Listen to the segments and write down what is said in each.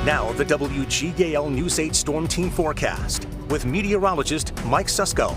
Now the WGAL News 8 Storm Team forecast with meteorologist Mike Susko.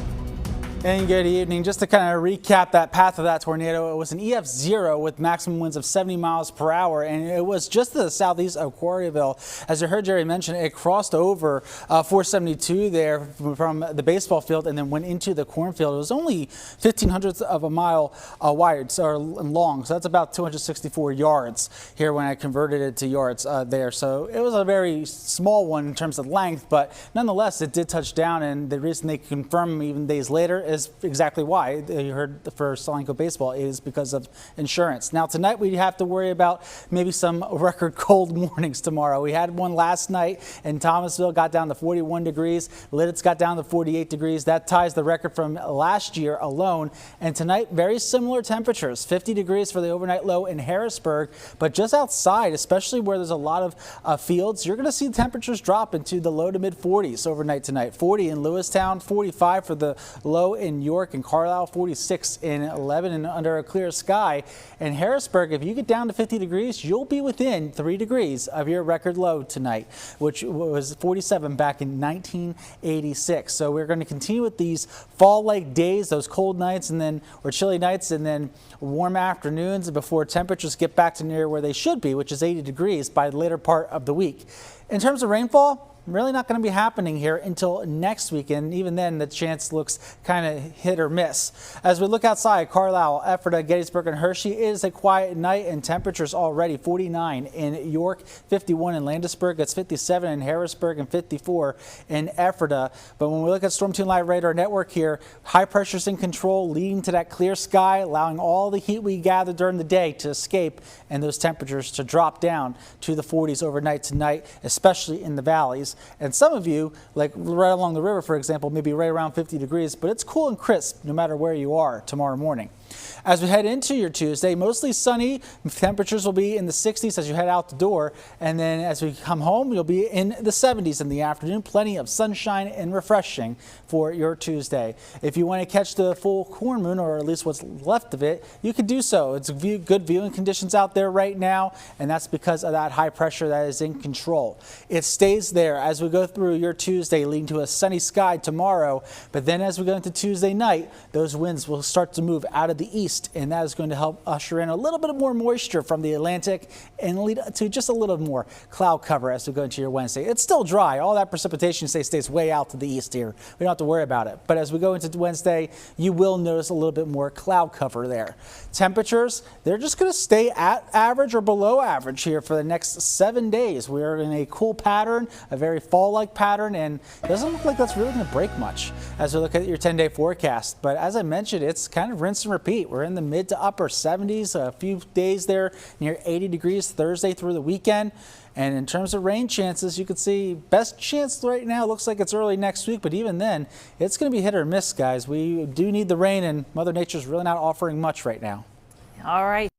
And good evening. Just to kind of recap that path of that tornado, it was an EF0 with maximum winds of 70 miles per hour, and it was just to the southeast of Quarryville. As you heard Jerry mention, it crossed over 472 there from the baseball field and then went into the cornfield. It was only 0.15 of a mile wide or long, so that's about 264 yards here when I converted it to yards there. So it was a very small one in terms of length, but nonetheless, it did touch down, and the reason they confirmed even days later is exactly why you heard for Solanco Baseball is because of insurance. Now tonight we have to worry about maybe some record cold mornings tomorrow. We had one last night in Thomasville, got down to 41 degrees. Lidditz got down to 48 degrees. That ties the record from last year alone. And tonight, very similar temperatures, 50 degrees for the overnight low in Harrisburg, but just outside, especially where there's a lot of fields, you're going to see temperatures drop into the low to mid 40s overnight tonight. 40 in Lewistown, 45 for the low in York and Carlisle, 46 in Lebanon under a clear sky. And Harrisburg, if you get down to 50 degrees, you'll be within 3 degrees of your record low tonight, which was 47 back in 1986. So we're going to continue with these fall-like days, those cold nights or chilly nights, and then warm afternoons before temperatures get back to near where they should be, which is 80 degrees by the later part of the week. In terms of rainfall, really not going to be happening here until next week, and even then the chance looks kind of hit or miss. As we look outside, Carlisle, Ephrata, Gettysburg, and Hershey, it is a quiet night, and temperatures already 49 in York, 51 in Landisburg, it's 57 in Harrisburg, and 54 in Ephrata. But when we look at Storm Team Live Radar Network here, high pressure's in control, leading to that clear sky, allowing all the heat we gather during the day to escape and those temperatures to drop down to the 40s overnight tonight, especially in the valleys. And some of you, like right along the river, for example, maybe right around 50 degrees, but it's cool and crisp no matter where you are tomorrow morning. As we head into your Tuesday, mostly sunny. Temperatures will be in the 60s as you head out the door. And then as we come home, you'll be in the 70s in the afternoon. Plenty of sunshine and refreshing for your Tuesday. If you want to catch the full corn moon, or at least what's left of it, you can do so. It's good viewing conditions out there right now, and that's because of that high pressure that is in control. It stays there as we go through your Tuesday, leading to a sunny sky tomorrow. But then as we go into Tuesday night, those winds will start to move out of the east, and that is going to help usher in a little bit more moisture from the Atlantic and lead to just a little more cloud cover as we go into your Wednesday. It's still dry. All that precipitation stays way out to the east here. We don't have to worry about it. But as we go into Wednesday, you will notice a little bit more cloud cover there. Temperatures, they're just going to stay at average or below average here for the next 7 days. We are in a cool pattern, a very fall-like pattern, and it doesn't look like that's really going to break much as we look at your 10-day forecast. But as I mentioned, it's kind of rinse and repeat. We're in the mid to upper 70s, a few days there near 80 degrees Thursday through the weekend. And in terms of rain chances, you can see best chance right now looks like it's early next week, but even then, it's going to be hit or miss, guys. We do need the rain, and Mother Nature's really not offering much right now. All right.